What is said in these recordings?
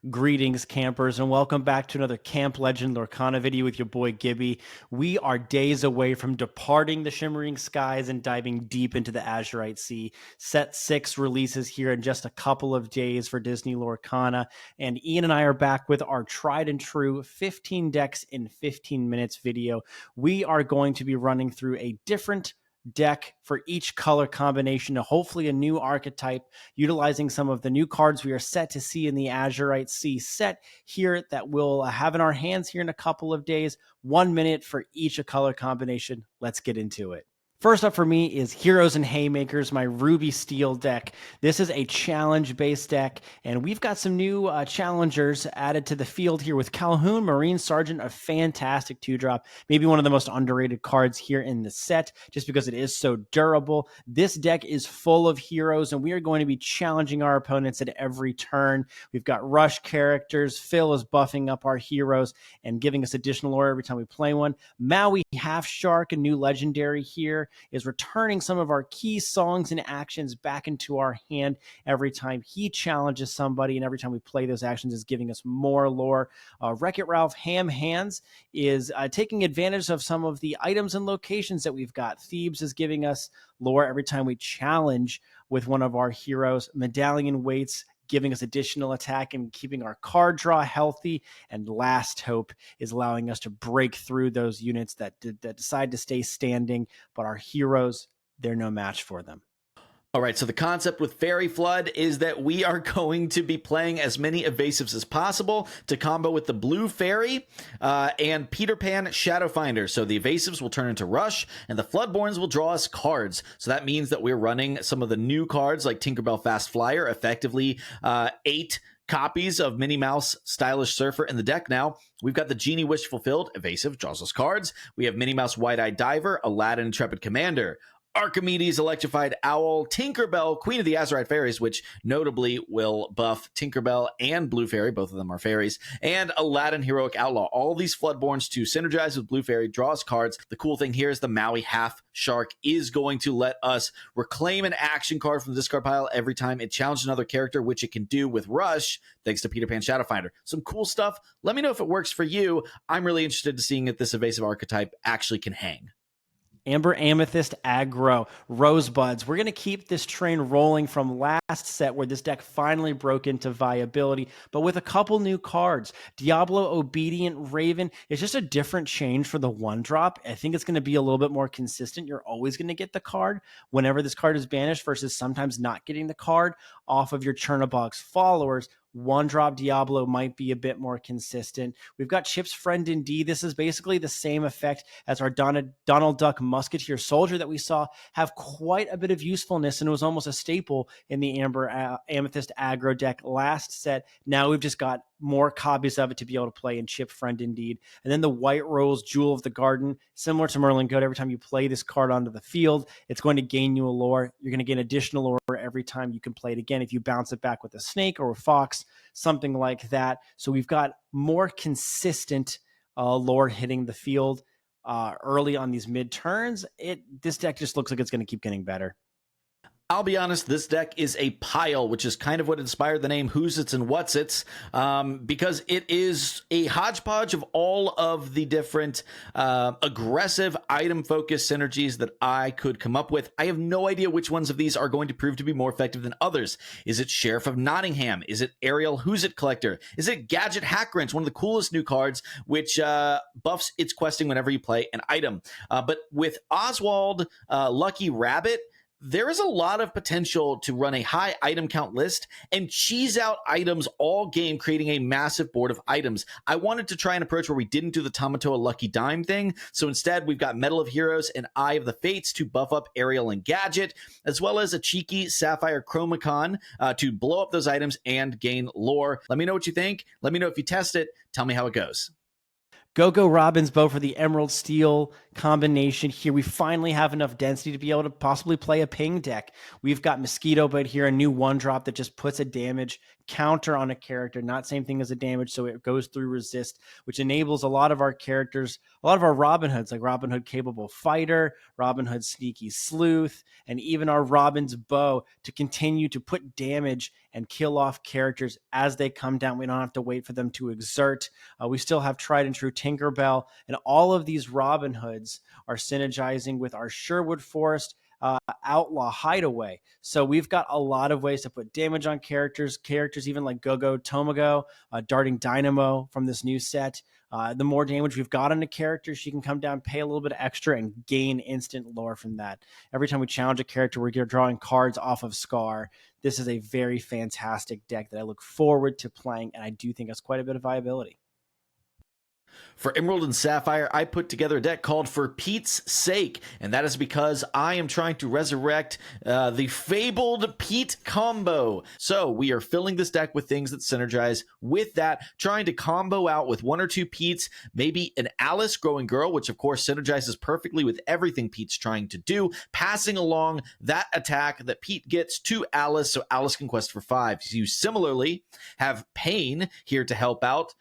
Greetings, campers, and welcome back to another Camp Legend Lorcana video with your boy Gibby. We are days away from departing the shimmering skies and diving deep into the Azurite Sea. Set 6 releases here in just a couple of days for Disney Lorcana, and Ian and I are back with our tried and true 15 decks in 15 minutes video. We are going to be running through a different deck for each color combination, hopefully a new archetype, utilizing some of the new cards we are set to see in the Azurite Sea set here that we'll have in our hands here in a couple of days. 1 minute for each color combination. Let's get into it. First up for me is Heroes and Haymakers, my Ruby Steel deck. This is a challenge-based deck, and we've got some new challengers added to the field here with Calhoun Marine Sergeant, a fantastic 2-drop, maybe one of the most underrated cards here in the set, just because it is so durable. This deck is full of heroes, and we are going to be challenging our opponents at every turn. We've got rush characters. Phil is buffing up our heroes and giving us additional lore every time we play one. Maui Half Shark, a new legendary here, is returning some of our key songs and actions back into our hand every time he challenges somebody, and every time we play those actions is giving us more lore. Wreck-It Ralph Ham Hands is taking advantage of some of the items and locations that we've got. Thebes is giving us lore every time we challenge with one of our heroes. Medallion Waits giving us additional attack and keeping our card draw healthy. And Last Hope is allowing us to break through those units that decide to stay standing, but our heroes, they're no match for them. All right, so the concept with Fairy Flood is that we are going to be playing as many evasives as possible to combo with the Blue Fairy and Peter Pan Shadowfinder. So the evasives will turn into Rush, and the Floodborns will draw us cards. So that means that we're running some of the new cards like Tinkerbell Fast Flyer, effectively 8 copies of Minnie Mouse Stylish Surfer in the deck now. We've got the Genie Wish Fulfilled, evasive, draws us cards. We have Minnie Mouse Wide-Eyed Diver, Aladdin Intrepid Commander, Archimedes Electrified Owl, Tinkerbell, Queen of the Azurite Fairies, which notably will buff Tinkerbell and Blue Fairy, both of them are fairies, and Aladdin Heroic Outlaw. All these Floodborns to synergize with Blue Fairy, draws cards. The cool thing here is the Maui Half Shark is going to let us reclaim an action card from the discard pile every time it challenges another character, which it can do with Rush, thanks to Peter Pan Shadowfinder. Some cool stuff. Let me know if it works for you. I'm really interested in seeing if this evasive archetype actually can hang. Amber Amethyst Aggro Rosebuds. We're going to keep this train rolling from last set where this deck finally broke into viability, but with a couple new cards. Diablo Obedient Raven is just a different change for the 1-drop. I think it's going to be a little bit more consistent. You're always going to get the card whenever this card is banished versus sometimes not getting the card off of your Chernabog's followers. 1-drop Diablo might be a bit more consistent. We've got Chip's Friend Indeed. This is basically the same effect as our Donald Duck Musketeer Soldier that we saw have quite a bit of usefulness, and it was almost a staple in the Amber Amethyst aggro deck last set. Now we've just got more copies of it to be able to play in Chip Friend Indeed. And then the White Rose Jewel of the Garden, similar to Merlin Goat. Every time you play this card onto the field, it's going to gain you a lore. You're going to gain additional lore every time you can play it again if you bounce it back with a snake or a fox, something like that. So we've got more consistent lore hitting the field early on these mid turns. This deck just looks like it's going to keep getting better. I'll be honest, this deck is a pile, which is kind of what inspired the name Whosits and Whatsits, because it is a hodgepodge of all of the different aggressive item-focused synergies that I could come up with. I have no idea which ones of these are going to prove to be more effective than others. Is it Sheriff of Nottingham? Is it Ariel Whosit Collector? Is it Gadget Hackwrench, one of the coolest new cards, which buffs its questing whenever you play an item? But with Oswald Lucky Rabbit, there is a lot of potential to run a high item count list and cheese out items all game, creating a massive board of items. I wanted to try an approach where we didn't do the Tamatoa Lucky Dime thing. So instead, we've got Medal of Heroes and Eye of the Fates to buff up Ariel and Gadget, as well as a cheeky Sapphire Chromacon to blow up those items and gain lore. Let me know what you think. Let me know if you test it. Tell me how it goes. Go Robin's Bow for the Emerald Steel combination here. We finally have enough density to be able to possibly play a ping deck. We've got Mosquito Bite here, a new 1-drop that just puts a damage counter on a character, not same thing as a damage, so it goes through resist, which enables a lot of our characters, a lot of our Robin Hoods, like Robin Hood Capable Fighter, Robin Hood Sneaky Sleuth, and even our Robin's Bow to continue to put damage and kill off characters as they come down. We don't have to wait for them to exert. We still have tried and true Tinkerbell, and all of these Robin Hoods are synergizing with our Sherwood Forest Outlaw Hideaway. So we've got a lot of ways to put damage on characters even like Go-Go Tomago, Darting Dynamo from this new set. The more damage we've got on the character, she can come down, pay a little bit extra, and gain instant lore from that. Every time we challenge a character, we're drawing cards off of Scar. This is a very fantastic deck that I look forward to playing, and I do think has quite a bit of viability. For Emerald and Sapphire, I put together a deck called For Pete's Sake, and that is because I am trying to resurrect the fabled Pete combo. So we are filling this deck with things that synergize with that, trying to combo out with 1 or 2 Petes, maybe an Alice Growing Girl, which of course synergizes perfectly with everything Pete's trying to do, passing along that attack that Pete gets to Alice so Alice can quest for 5. You similarly have Pain here to help out,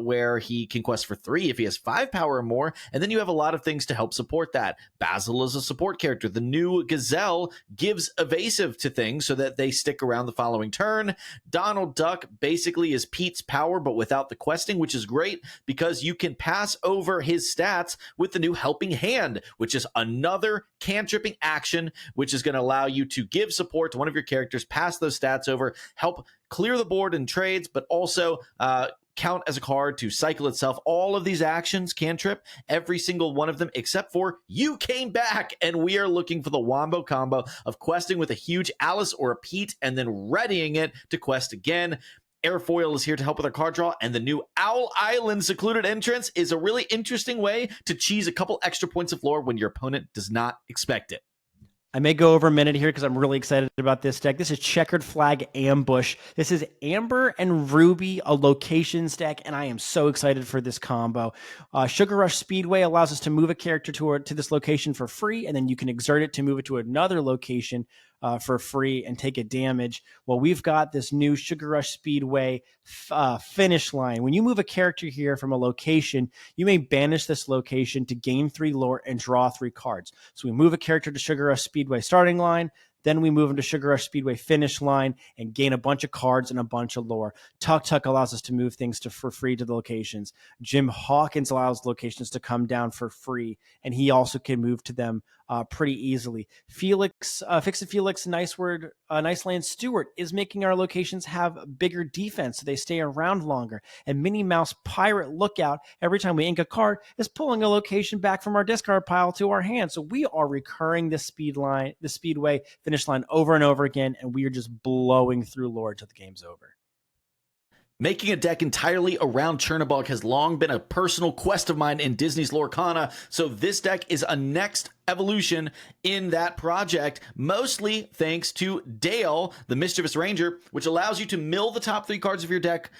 where he can quest for 3 if he has 5 power or more, and then you have a lot of things to help support that. Basil is a support character. The new Gazelle gives evasive to things so that they stick around the following turn. Donald Duck basically is Pete's power, but without the questing, which is great because you can pass over his stats with the new Helping Hand, which is another cantripping action, which is going to allow you to give support to one of your characters, pass those stats over, help clear the board in trades, but also count as a card to cycle itself. All of these actions cantrip, every single one of them, except for You Came Back, and we are looking for the wombo combo of questing with a huge Alice or a Pete and then readying it to quest again. Airfoil is here to help with our card draw, and the new Owl Island Secluded Entrance is a really interesting way to cheese a couple extra points of lore when your opponent does not expect it. I may go over a minute here because I'm really excited about this deck. This is Checkered Flag Ambush. This is Amber and Ruby, a locations deck, and I am so excited for this combo. Sugar Rush Speedway allows us to move a character to this location for free, and then you can exert it to move it to another location for free and take a damage. Well, we've got this new Sugar Rush Speedway finish line. When you move a character here from a location, you may banish this location to gain 3 lore and draw 3 cards. So we move a character to Sugar Rush Speedway starting line, then we move into Sugar Rush Speedway finish line and gain a bunch of cards and a bunch of lore. Tuk Tuk allows us to move things for free to the locations. Jim Hawkins allows locations to come down for free, and he also can move to them pretty easily. Felix, Fix It Felix, Nice Land Stewart is making our locations have bigger defense, so they stay around longer. And Minnie Mouse Pirate Lookout, every time we ink a card, is pulling a location back from our discard pile to our hand. So we are recurring the Speedway finish line over and over again, and we are just blowing through lore till the game's over. Making a deck entirely around Chernabog has long been a personal quest of mine in Disney's Lorcana, so this deck is a next evolution in that project, mostly thanks to Dale, the Mischievous Ranger, which allows you to mill the top 3 cards of your deck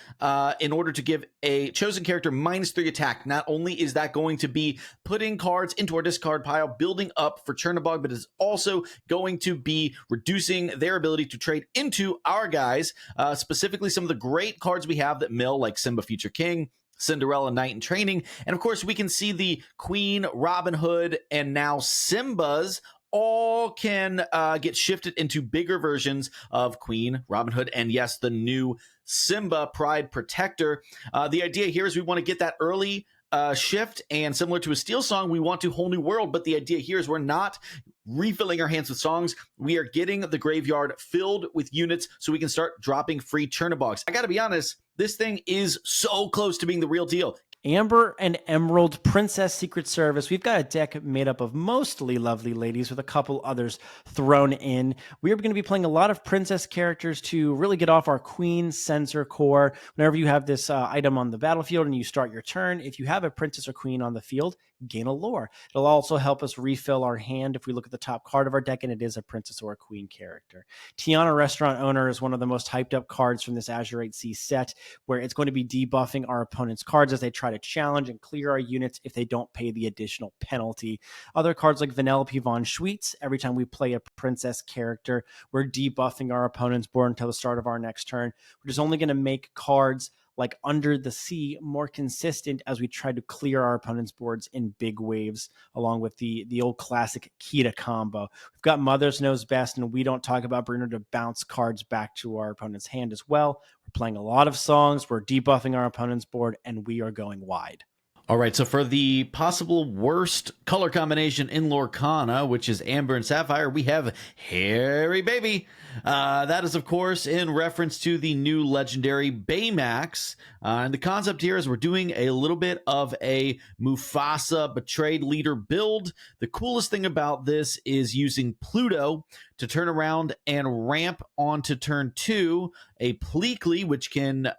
in order to give a chosen character -3 attack. Not only is that going to be putting cards into our discard pile, building up for Chernabog, but it's also going to be reducing their ability to trade into our guys, specifically some of the great cards we have that mill, like Simba Future King, Cinderella Knight in Training, and of course we can see the Queen, Robin Hood, and now Simba's all can get shifted into bigger versions of Queen, Robin Hood, and yes, the new Simba Pride Protector. The idea here is we want to get that early shift, and similar to a Steel Song, we want to Whole New World, but the idea here is we're not refilling our hands with songs. We are getting the graveyard filled with units so we can start dropping free Chernabogs. I gotta be honest, this thing is so close to being the real deal. Amber and Emerald Princess Secret Service. We've got a deck made up of mostly lovely ladies with a couple others thrown in. We are going to be playing a lot of princess characters to really get off our Queen Sensor core. Whenever you have this item on the battlefield and you start your turn, if you have a princess or queen on the field, gain a lore. It'll also help us refill our hand if we look at the top card of our deck and it is a princess or a queen character. Tiana Restaurant Owner is one of the most hyped up cards from this Azurite Sea set, where it's going to be debuffing our opponent's cards as they try try to challenge and clear our units if they don't pay the additional penalty. Other cards like Vanellope von Schweetz, every time we play a princess character, we're debuffing our opponent's board until the start of our next turn, which is only going to make cards like Under the Sea more consistent as we try to clear our opponent's boards in big waves, along with the old classic Kita combo. We've got Mother's Knows Best, and We Don't Talk About Bruno to bounce cards back to our opponent's hand as well. We're playing a lot of songs, we're debuffing our opponent's board, and we are going wide. All right, so for the possible worst color combination in Lorcana, which is Amber and Sapphire, we have Hairy Baby. That is, of course, in reference to the new legendary Baymax. And the concept here is we're doing a little bit of a Mufasa Betrayed Leader build. The coolest thing about this is using Pluto to turn around and ramp onto turn 2 a Pleakley, which can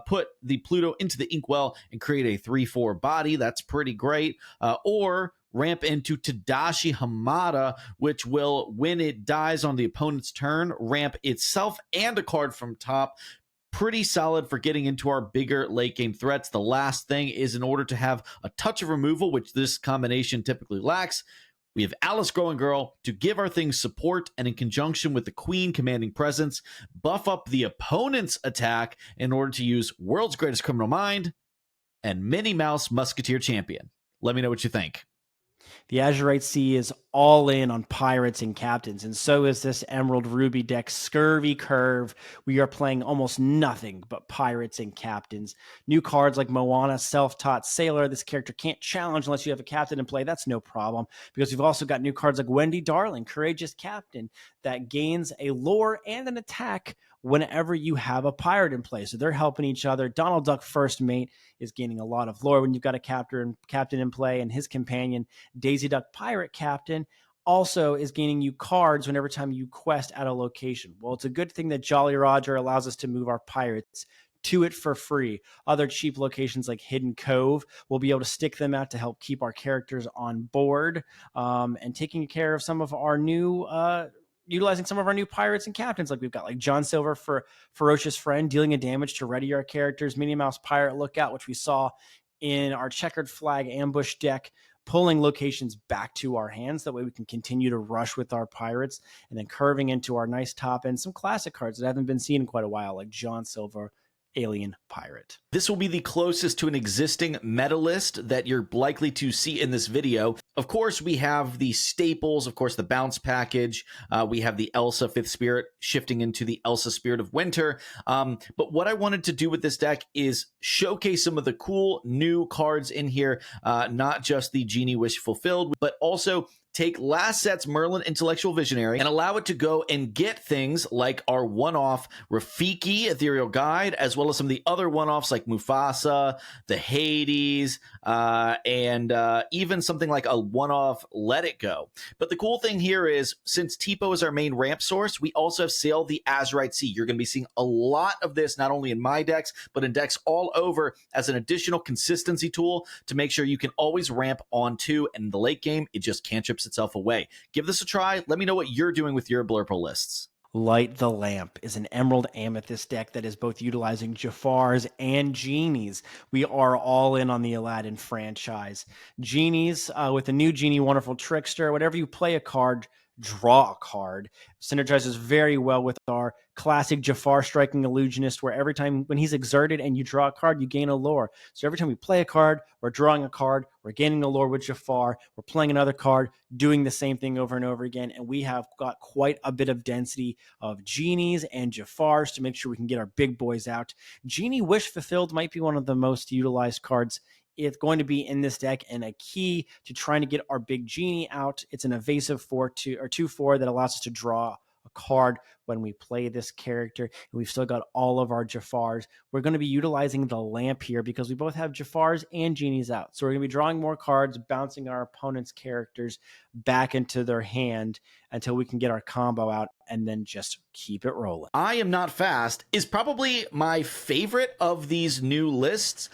put the Pluto into the Inkwell and create a 3/4 body. That's pretty great. Or ramp into Tadashi Hamada, which will, when it dies on the opponent's turn, ramp itself and a card from top. Pretty solid for getting into our bigger late game threats. The last thing is, in order to have a touch of removal, which this combination typically lacks, we have Alice Growing Girl to give our things support, and in conjunction with the Queen commanding presence, buff up the opponent's attack in order to use World's Greatest Criminal Mind and Minnie Mouse Musketeer Champion. Let me know what you think. The Azurite Sea is all in on pirates and captains, and so is this Emerald Ruby deck, Scurvy Curve. We are playing almost nothing but pirates and captains. New cards like Moana, Self-Taught Sailor. This character can't challenge unless you have a captain in play. That's no problem, because we've also got new cards like Wendy Darling, Courageous Captain, that gains a lore and an attack whenever you have a pirate in play. So they're helping each other. Donald Duck First Mate is gaining a lot of lore when you've got a captain in play, and his companion, Daisy Duck Pirate Captain, also is gaining you cards whenever time you quest at a location. Well, it's a good thing that Jolly Roger allows us to move our pirates to it for free. Other cheap locations like Hidden Cove, we'll be able to stick them out to help keep our characters on board, and taking care of some of our new utilizing some of our new pirates and captains. Like we've got like John Silver for Ferocious Friend, dealing a damage to ready our characters. Minnie Mouse Pirate Lookout, which we saw in our Checkered Flag Ambush deck, pulling locations back to our hands. That way we can continue to rush with our pirates, and then curving into our nice top end, some classic cards that haven't been seen in quite a while, like John Silver Alien Pirate. This will be the closest to an existing meta list that you're likely to see in this video. Of course, we have the staples, of course, the bounce package. We have the Elsa Fifth Spirit shifting into the Elsa Spirit of Winter. But what I wanted to do with this deck is showcase some of the cool new cards in here, not just the Genie Wish Fulfilled, but also take last set's Merlin Intellectual Visionary and allow it to go and get things like our one-off Rafiki Ethereal Guide, as well as some of the other one-offs like Mufasa, the Hades, and even something like a one-off Let It Go. But the cool thing here is, since Tipo is our main ramp source, we also have Sail the Azurite Sea. You're going to be seeing a lot of this, not only in my decks, but in decks all over, as an additional consistency tool to make sure you can always ramp onto, and in the late game, it just cantrips itself away. Give this a try. Let me know what you're doing with your Blurple lists. Light the Lamp is an Emerald Amethyst deck that is both utilizing Jafars and Genies. We are all in on the Aladdin franchise. Genies, with the new Genie Wonderful Trickster, whenever you play a card, draw a card. Synergizes very well with our classic Jafar Striking Illusionist, where every time when he's exerted and you draw a card, you gain a lore. So every time we play a card, we're drawing a card, we're gaining a lore with Jafar, we're playing another card, doing the same thing over and over again, and we have got quite a bit of density of Genies and Jafars to make sure we can get our big boys out. Genie Wish Fulfilled might be one of the most utilized cards. It's going to be in this deck and a key to trying to get our big Genie out. It's an evasive 2/4 that allows us to draw a card when we play this character. And we've still got all of our Jafars. We're going to be utilizing the lamp here because we both have Jafars and Genies out. So we're going to be drawing more cards, bouncing our opponent's characters back into their hand until we can get our combo out, and then just keep it rolling. I Am Not Fast is probably my favorite of these new lists,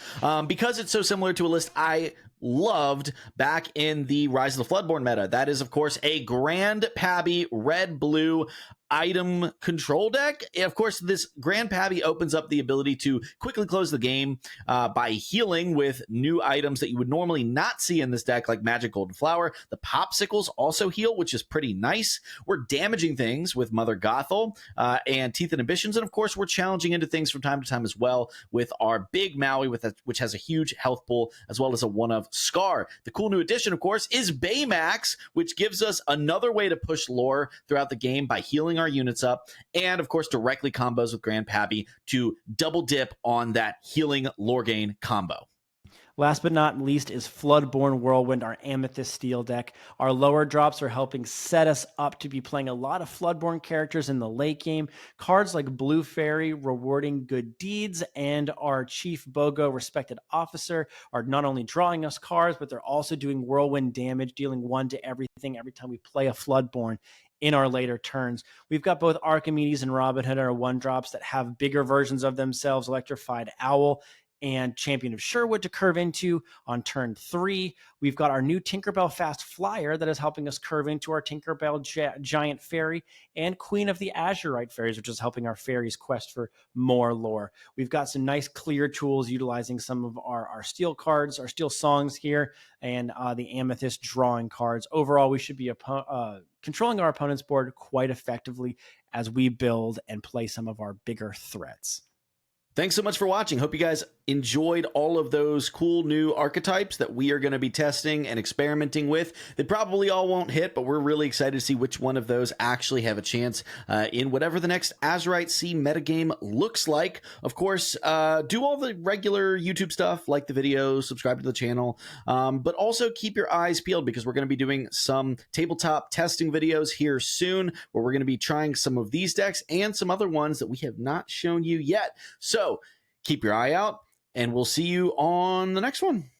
because it's so similar to a list I loved back in the Rise of the Floodborn meta. That is, of course, a Grand Pabby red-blue item control deck. Of course, this Grandpappy opens up the ability to quickly close the game by healing with new items that you would normally not see in this deck, like Magic Golden Flower. The Popsicles also heal, which is pretty nice. We're damaging things with Mother Gothel and Teeth Inhibitions, and of course, we're challenging into things from time to time as well with our big Maui, which has a huge health pool, as well as a one-of Scar. The cool new addition, of course, is Baymax, which gives us another way to push lore throughout the game by healing our units up, and of course directly combos with Grandpappy to double dip on that healing lore gain combo. Last but not least is Floodborn Whirlwind, our Amethyst Steel deck. Our lower drops are helping set us up to be playing a lot of Floodborn characters in the late game. Cards like Blue Fairy, Rewarding Good Deeds, and our Chief Bogo, Respected Officer, are not only drawing us cards, but they're also doing whirlwind damage, dealing 1 to everything every time we play a Floodborn in our later turns. We've got both Archimedes and Robin Hood, our 1-drops that have bigger versions of themselves, Electrified Owl and Champion of Sherwood to curve into on turn 3. We've got our new Tinkerbell Fast Flyer that is helping us curve into our Tinkerbell Giant Fairy, and Queen of the Azurite Fairies, which is helping our fairies quest for more lore. We've got some nice clear tools utilizing some of our steel cards, our steel songs here, and the Amethyst drawing cards. Overall, we should be controlling our opponent's board quite effectively as we build and play some of our bigger threats. Thanks so much for watching. Hope you guys enjoyed all of those cool new archetypes that we are going to be testing and experimenting with. They probably all won't hit, but we're really excited to see which one of those actually have a chance in whatever the next Azurite Sea metagame looks like. Of course, do all the regular YouTube stuff, like the videos, subscribe to the channel, but also keep your eyes peeled because we're going to be doing some tabletop testing videos here soon where we're going to be trying some of these decks and some other ones that we have not shown you yet. So keep your eye out, and we'll see you on the next one.